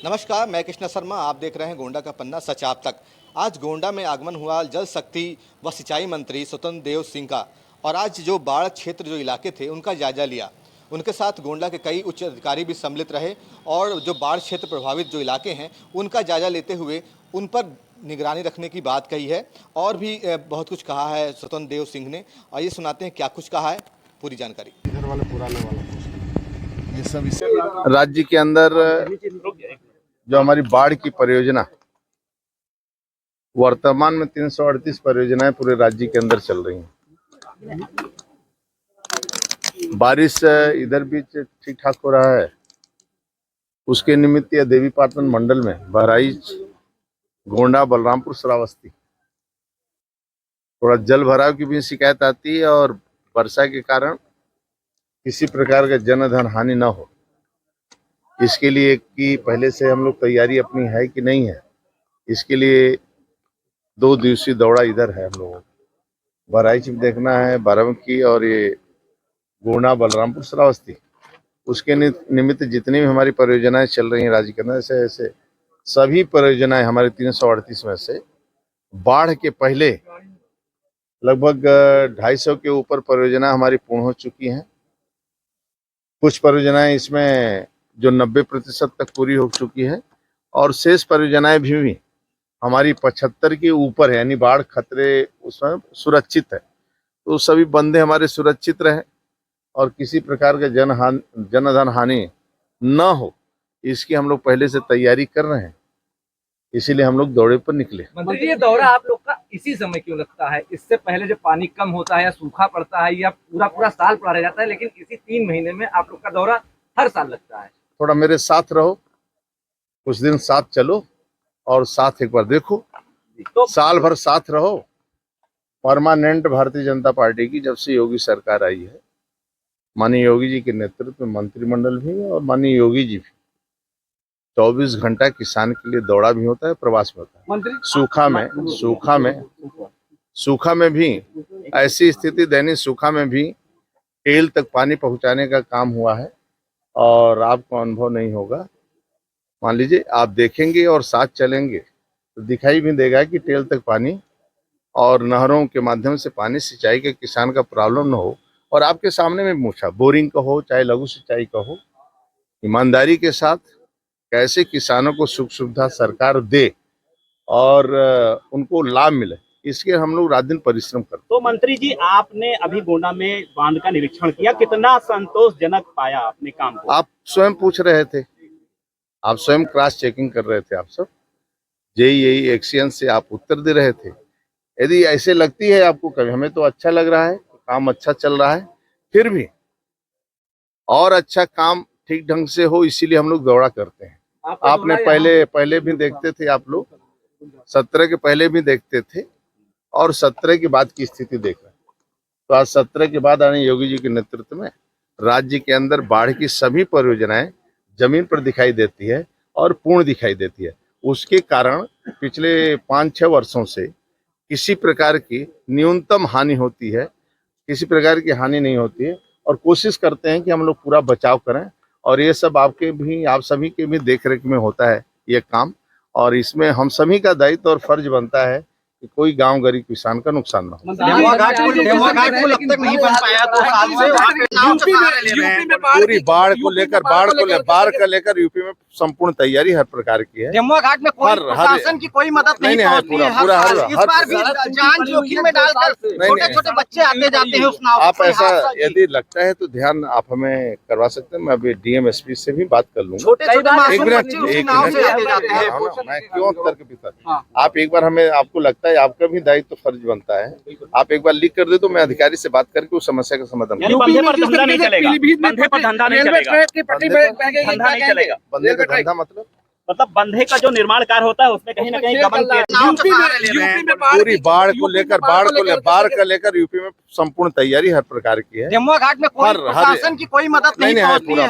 नमस्कार, मैं कृष्णा शर्मा। आप देख रहे हैं गोंडा का पन्ना सच आप तक। आज गोंडा में आगमन हुआ जल शक्ति व सिंचाई मंत्री स्वतंत्र देव सिंह का, और आज जो बाढ़ क्षेत्र जो इलाके थे उनका जायजा लिया। उनके साथ गोंडा के कई उच्च अधिकारी भी सम्मिलित रहे और जो बाढ़ क्षेत्र प्रभावित जो इलाके हैं उनका जायजा लेते हुए उन पर निगरानी रखने की बात कही है और भी बहुत कुछ कहा है स्वतंत्र देव सिंह ने। आइए सुनाते हैं क्या कुछ कहा है, पूरी जानकारी। इधर वाले पुराने वाला ये सब राज्य के अंदर जो हमारी बाढ़ की परियोजना, वर्तमान में 338 परियोजनाएं पूरे राज्य के अंदर चल रही हैं। बारिश इधर भी ठीक ठाक हो रहा है। उसके निमित्त यह देवीपाटन मंडल में बहराइच, गोंडा, बलरामपुर, श्रावस्ती थोड़ा जल भराव की भी शिकायत आती है और वर्षा के कारण किसी प्रकार का जनधन हानि न हो, इसके लिए कि पहले से हम लोग तैयारी अपनी है कि नहीं है, इसके लिए 2 दिवसीय दौड़ा इधर है हम लोगों को। बहराइच में देखना है, बाराबंकी और ये गोंडा, बलरामपुर, श्रावस्ती। उसके निमित्त जितनी भी हमारी परियोजनाएं चल रही हैं राज्य के अंदर, ऐसे ऐसे सभी परियोजनाएं हमारे 338 में से बाढ़ के पहले लगभग 250 के ऊपर परियोजना हमारी पूर्ण हो चुकी हैं। कुछ परियोजनाएं इसमें जो 90% तक पूरी हो चुकी है और शेष परियोजनाएं भी हमारी 75 के ऊपर है, यानी बाढ़ खतरे उसमें सुरक्षित है। तो सभी बंदे हमारे सुरक्षित रहे और किसी प्रकार का जनधन हानि न हो, इसकी हम लोग पहले से तैयारी कर रहे हैं, इसीलिए हम लोग दौरे पर निकले। मंत्री, ये दौरा आप लोग का इसी समय क्यों लगता है? इससे पहले जब पानी कम होता है या सूखा पड़ता है या पूरा साल पड़ा रह जाता है, लेकिन इसी 3 महीने में आप लोग का दौरा हर साल लगता है। थोड़ा मेरे साथ रहो, कुछ दिन साथ चलो और साथ एक बार देखो, तो साल भर साथ रहो। परमानेंट भारतीय जनता पार्टी की जब से योगी सरकार आई है, माननीय योगी जी के नेतृत्व में मंत्रिमंडल भी और माननीय योगी जी भी 24 घंटा किसान के लिए दौड़ा भी होता है, प्रवास भी होता है। मंत्री, सूखा में भी ऐसी स्थिति, दैनिक सूखा में भी टेल तक पानी पहुंचाने का काम हुआ है और आपको अनुभव नहीं होगा। मान लीजिए आप देखेंगे और साथ चलेंगे तो दिखाई भी देगा कि टेल तक पानी और नहरों के माध्यम से पानी सिंचाई के किसान का प्रॉब्लम न हो। और आपके सामने में पूछा, बोरिंग का हो चाहे लघु सिंचाई का हो, ईमानदारी के साथ कैसे किसानों को सुख सुविधा सरकार दे और उनको लाभ मिले, इसके हम लोग रात दिन परिश्रम करते। तो मंत्री जी, आपने अभी गोंडा में बांध का निरीक्षण किया, कितना संतोषजनक पाया आपने काम को? आप स्वयं पूछ रहे थे, आप स्वयं क्रॉस चेकिंग कर रहे थे, आप सब यही एक्शन से आप उत्तर दे रहे थे। यदि ऐसे लगती है आपको, कभी हमें तो अच्छा लग रहा है, काम अच्छा चल रहा है, फिर भी और अच्छा काम ठीक ढंग से हो, इसीलिए हम लोग दौड़ा करते हैं। आपने पहले भी देखते थे, आप लोग 17 के पहले भी देखते थे और 17 के बाद की स्थिति देख रहे हैं। तो आज 17 के बाद आने योगी जी के नेतृत्व में राज्य के अंदर बाढ़ की सभी परियोजनाएं जमीन पर दिखाई देती है और पूर्ण दिखाई देती है। उसके कारण पिछले 5-6 वर्षों से किसी प्रकार की न्यूनतम हानि होती है, किसी प्रकार की हानि नहीं होती है और कोशिश करते हैं कि हम लोग पूरा बचाव करें। और ये सब आप सभी के भी देखरेख में होता है ये काम, और इसमें हम सभी का दायित्व और फर्ज बनता है कि कोई गांव गरीब किसान का नुकसान ना हो। पूरी बाढ़ को लेकर यूपी में संपूर्ण तैयारी हर प्रकार की है। जमुआ घाट में कोई प्रशासन की कोई मदद नहीं पहुंची है। इस बार भी जान जोखिम में डालकर छोटे-छोटे बच्चे आते जाते हैं उस नाव से। आप ऐसा यदि लगता है तो ध्यान आप हमें करवा सकते हैं। मैं अभी डीएमएसपी से भी बात कर लूंगा। मैं क्यों तर्क पिता, आप एक बार हमें, आपको लगता है आपका भी दायित्व फर्ज बनता है, आप एक बार लिख कर दे तो मैं अधिकारी से बात करके उस समस्या का समाधान बंधे पर धंधा नहीं चलेगा। बंधे पर धंधा नहीं चलेगा। बंधे का धंधा मतलब बंधे का जो निर्माण कार्य होता है उसमें कहीं ना कहीं गबन पूरी बाढ़ को लेकर यूपी में संपूर्ण तैयारी हर प्रकार की है। जमुआ घाट में कोई प्रशासन की कोई मदद नहीं पहुंची है।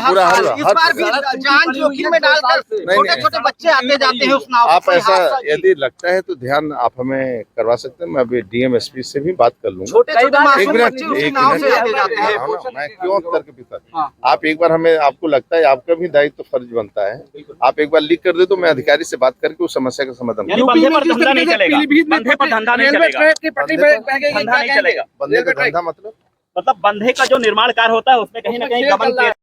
इस बार भी जान जोखिम में डालकर छोटे-छोटे बच्चे आते जाते हैं उस नाव से। आप ऐसा यदि लगता है तो ध्यान आप हमें करवा सकते हैं। मैं अभी डीएमएसपी से भी बात कर लूंगा। मैं क्यों तर्क पिता, आप एक बार हमें, आपको लगता है आपका भी दायित्व फर्ज बनता है, आप एक बार लिख कर दे तो मैं अधिकारी से बात करके उस समस्या का समाधान यानी करूंगा। बंधे पर धंधा नहीं चलेगा, बंधे पर धंधा नहीं चलेगा, धंधा नहीं चलेगा, बंदे का धंधा मतलब मतलब बंधे का जो निर्माण कार्य होता है उसमें कहीं ना कहीं गबन किया